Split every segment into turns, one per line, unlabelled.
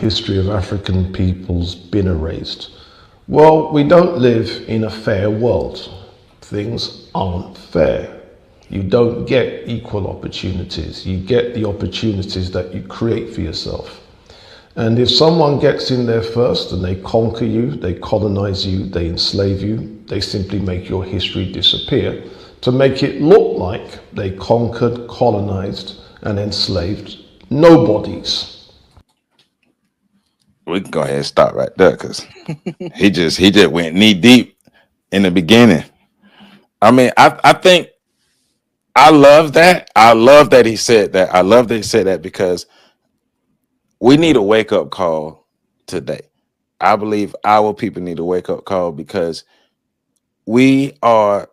history of African peoples been erased? Well, we don't live in a fair world. Things aren't fair. You don't get equal opportunities. You get the opportunities that you create for yourself. And if someone gets in there first and they conquer you, they colonize you, they enslave you, they simply make your history disappear to make it look like they conquered, colonized, and enslaved nobodies.
We can go ahead and stop right there because he just went knee deep in the beginning. I mean, I think I love that. I love that he said that. I love that he said that because we need a wake up call today. I believe our people need a wake up call because we are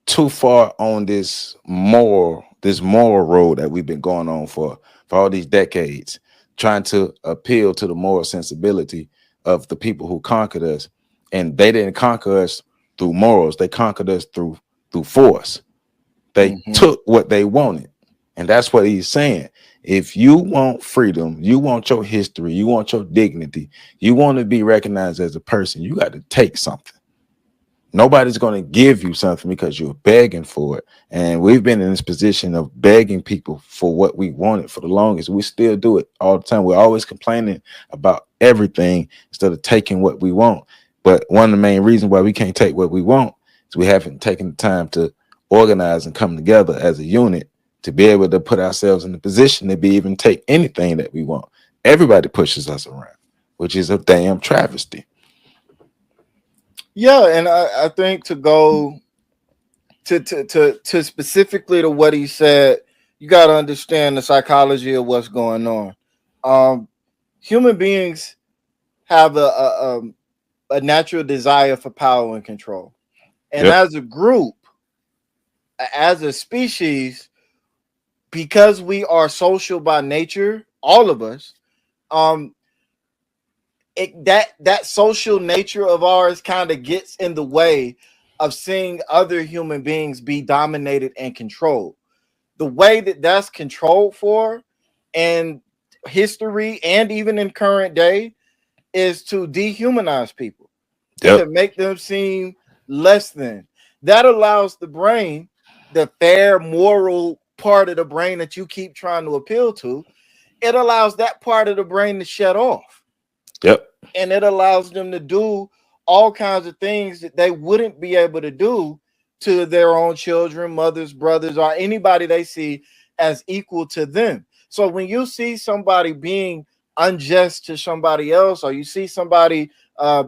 too far on this moral road that we've been going on for all these decades, trying to appeal to the moral sensibility of the people who conquered us. And they didn't conquer us through morals, they conquered us through force. They took what they wanted. And that's what he's saying. If you want freedom, you want your history, you want your dignity, you want to be recognized as a person, you got to take something. Nobody's going to give you something because you're begging for it. And we've been in this position of begging people for what we wanted for the longest. We still do it all the time. We're always complaining about everything instead of taking what we want. But one of the main reasons why we can't take what we want is we haven't taken the time to organize and come together as a unit to be able to put ourselves in the position to be even take anything that we want. Everybody pushes us around, which is a damn travesty.
Yeah, and I think to go to specifically to what he said, you got to understand the psychology of what's going on. Um, Human beings have a natural desire for power and control, and
Yep.
as a group, as a species, because we are social by nature, all of us, um, that social nature of ours kind of gets in the way of seeing other human beings be dominated and controlled. The way that that's controlled for and history and even in current day is to dehumanize people, to
Yep.
make them seem less than. That allows the brain, the fair moral part of the brain that you keep trying to appeal to, it allows that part of the brain to shut off,
Yep.
and it allows them to do all kinds of things that they wouldn't be able to do to their own children, mothers, brothers, or anybody they see as equal to them. So when you see somebody being unjust to somebody else, or you see somebody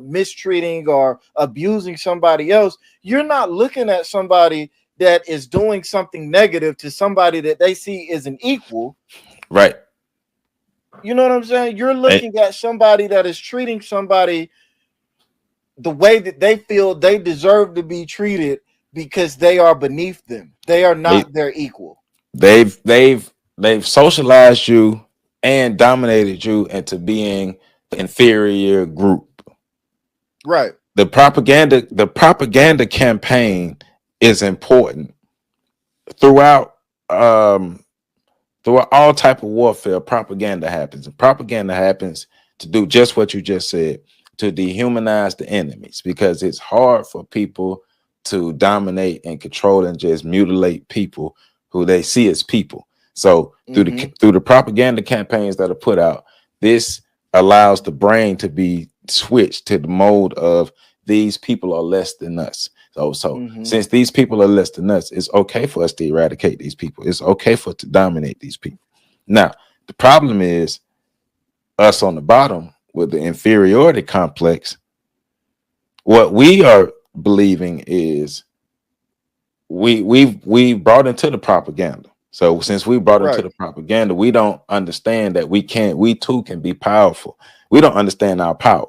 mistreating or abusing somebody else, you're not looking at somebody that is doing something negative to somebody that they see as an equal.
Right.
You know what I'm saying? You're
And
looking at somebody that is treating somebody the way that they feel they deserve to be treated because they are beneath them. They are
they
not their equal.
they've socialized you and dominated you into being inferior group.
Right.
The propaganda campaign is important throughout um throughout all type of warfare. Propaganda happens, and propaganda happens to do just what you just said, to dehumanize the enemies, because it's hard for people to dominate and control and just mutilate people who they see as people. So
Mm-hmm.
through the propaganda campaigns that are put out, this allows the brain to be switched to the mode of these people are less than us. So
Mm-hmm.
since these people are less than us, it's okay for us to eradicate these people. It's okay for us to dominate these people. Now, the problem is us on the bottom with the inferiority complex. What we are believing is we brought into the propaganda. So since we brought into
Right.
the propaganda, we don't understand that we too can be powerful. We don't understand our power.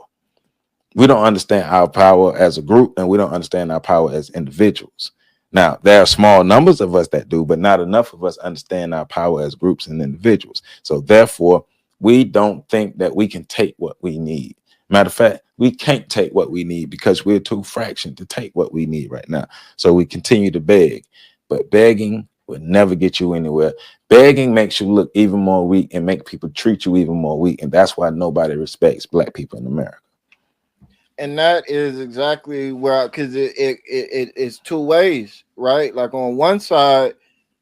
We don't understand our power as a group, and we don't understand our power as individuals. Now, there are small numbers of us that do, but not enough of us understand our power as groups and individuals. So therefore, we don't think that we can take what we need. Matter of fact, we can't take what we need because we're too fractioned to take what we need right now. So we continue to beg, but begging will never get you anywhere. Begging makes you look even more weak and make people treat you even more weak. And that's why nobody respects black people in America.
And that is exactly where, because it's two ways, right? Like on one side,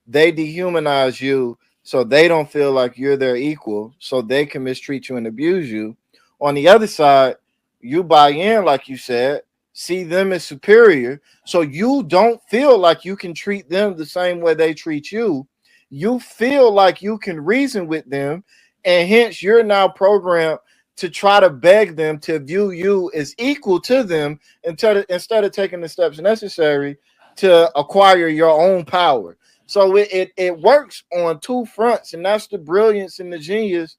they dehumanize you so they don't feel like you're their equal, so they can mistreat you and abuse you. On the other side, you buy in, like you said, see them as superior, so you don't feel like you can treat them the same way they treat you. You feel like you can reason with them, and hence you're now programmed to try to beg them to view you as equal to them instead of taking the steps necessary to acquire your own power. So it works on two fronts, and that's the brilliance and the genius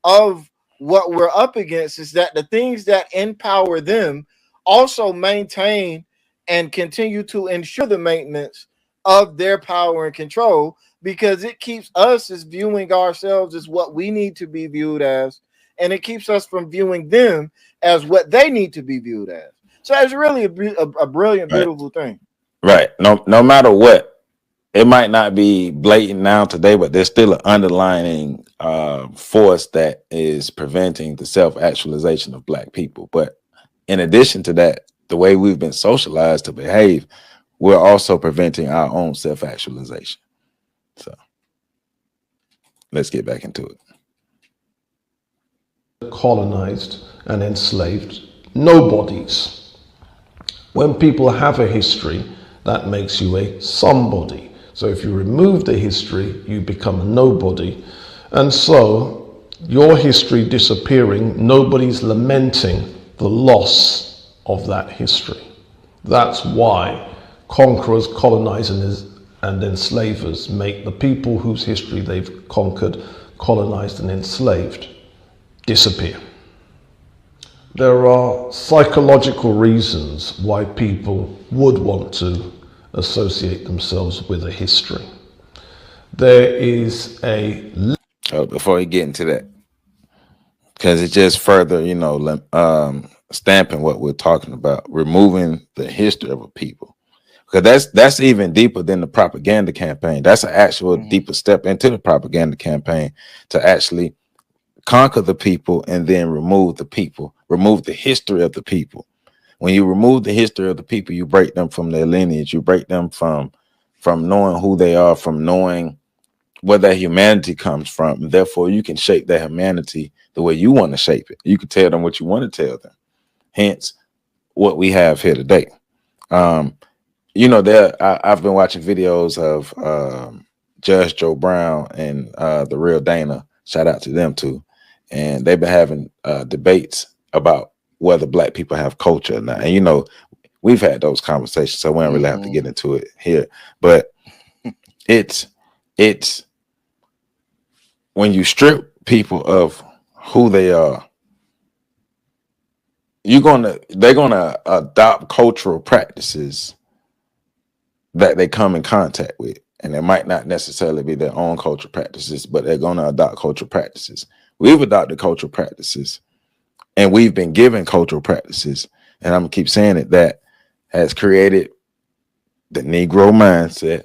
of what we're up against, is that the things that empower them also maintain and continue to ensure the maintenance of their power and control, because it keeps us as viewing ourselves as what we need to be viewed as, and it keeps us from viewing them as what they need to be viewed as. So it's really a brilliant,
Right.
beautiful thing.
Right. No matter what, it might not be blatant now today, but there's still an underlying force that is preventing the self-actualization of black people. But in addition to that, the way we've been socialized to behave, we're also preventing our own self-actualization. So let's get back into it.
Colonized and enslaved nobodies. When people have a history, that makes you a somebody. So if you remove the history, you become a nobody. And so your history disappearing, nobody's lamenting the loss of that history. That's why conquerors, colonizers, and enslavers make the people whose history they've conquered, colonized, and enslaved disappear. There are psychological reasons why people would want to associate themselves with a history. There is a...
Before we get into that, because it just further, stamping what we're talking about, removing the history of a people. Because that's even deeper than the propaganda campaign. That's an actual deeper step into the propaganda campaign, to actually conquer the people and then remove the people, remove the history of the people. When you remove the history of the people, you break them from their lineage. You break them from knowing who they are, from knowing where their humanity comes from. Therefore, you can shape their humanity the way you want to shape it. You can tell them what you want to tell them. Hence, what we have here today. I've been watching videos of Judge Joe Brown and the Real Dana. Shout out to them too. And they've been having debates about whether black people have culture or not. And we've had those conversations, so we don't really have to get into it here. But it's when you strip people of who they are, they're gonna adopt cultural practices that they come in contact with. And it might not necessarily be their own cultural practices, but they're gonna adopt cultural practices. We've adopted cultural practices, and we've been given cultural practices, and I'm gonna keep saying it, that has created the Negro mindset,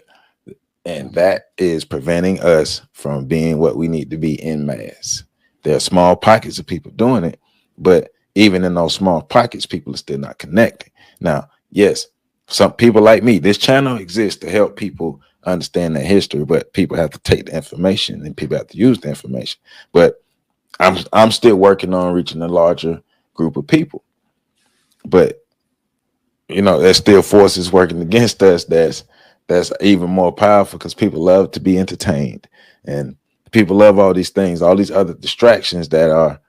and that is preventing us from being what we need to be in mass. There are small pockets of people doing it, but even in those small pockets, people are still not connecting. Now, yes, some people like me, this channel exists to help people understand their history, but people have to take the information and people have to use the information. But I'm still working on reaching a larger group of people. But there's still forces working against us that's even more powerful, because people love to be entertained, and people love all these things, all these other distractions that are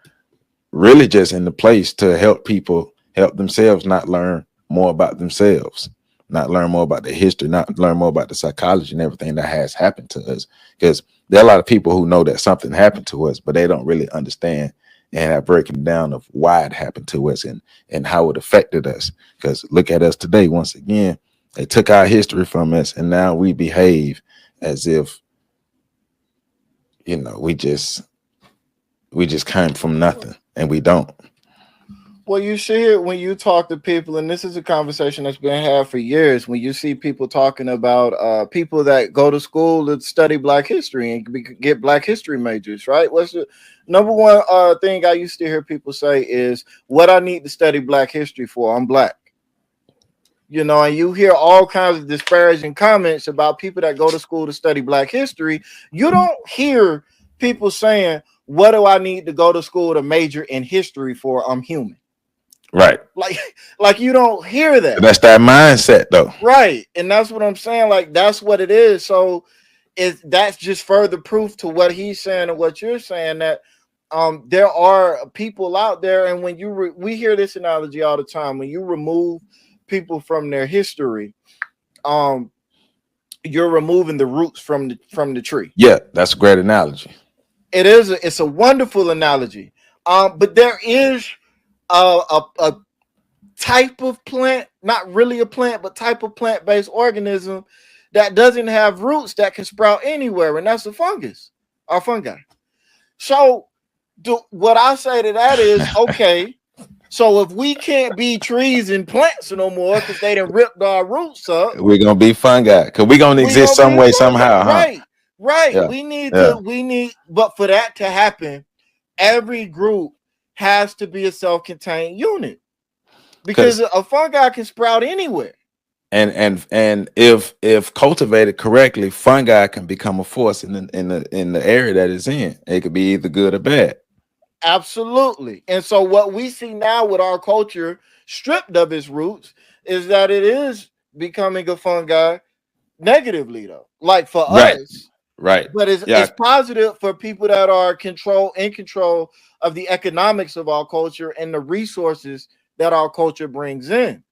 really just in the place to help people help themselves not learn more about themselves, not learn more about their history, not learn more about the psychology and everything that has happened to us. Because there are a lot of people who know that something happened to us, but they don't really understand and have breaking down of why it happened to us and how it affected us. Because look at us today. Once again, they took our history from us, and now we behave as if we just came from nothing, and we don't.
Well, you see it when you talk to people, and this is a conversation that's been had for years. When you see people talking about people that go to school to study Black history and get Black history majors, right? What's the number one thing I used to hear people say is, "What I need to study Black history for? I'm Black." You know, and you hear all kinds of disparaging comments about people that go to school to study Black history. You don't hear people saying, "What do I need to go to school to major in history for? I'm human."
Right.
Like you don't hear that.
That's that mindset though.
Right. And that's what I'm saying. Like that's what it is. So that's just further proof to what he's saying and what you're saying, that there are people out there, and when we hear this analogy all the time, when you remove people from their history, you're removing the roots from the tree.
Yeah, that's a great analogy.
It's a wonderful analogy. But there is a type of plant, not really a plant, but type of plant-based organism that doesn't have roots that can sprout anywhere, and that's a fungus or fungi. So what I say to that is, okay, so if we can't be trees and plants no more because they done ripped our roots up,
we're gonna be fungi because we're gonna exist some way, somehow.
Right,
huh?
right.
Yeah.
We need, but for that to happen, every group has to be a self-contained unit, because a fungi can sprout anywhere.
And if cultivated correctly, fungi can become a force in the area that it's in. It could be either good or bad.
Absolutely. And so what we see now with our culture stripped of its roots is that it is becoming a fungi negatively, though. Like for us,
right.
But it's positive for people that are in control of the economics of our culture and the resources that our culture brings in,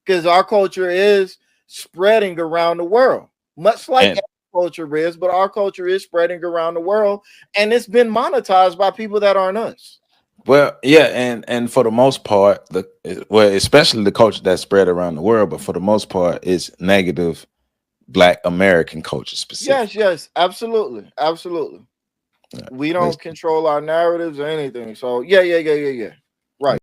because our culture is spreading around the world, much like culture is, but our culture is spreading around the world, and it's been monetized by people that aren't us.
Well, yeah, and for the most part, especially the culture that's spread around the world, but for the most part, it's negative Black American culture specific.
Yes, absolutely. Yeah. We don't control our narratives or anything. So yeah. Right.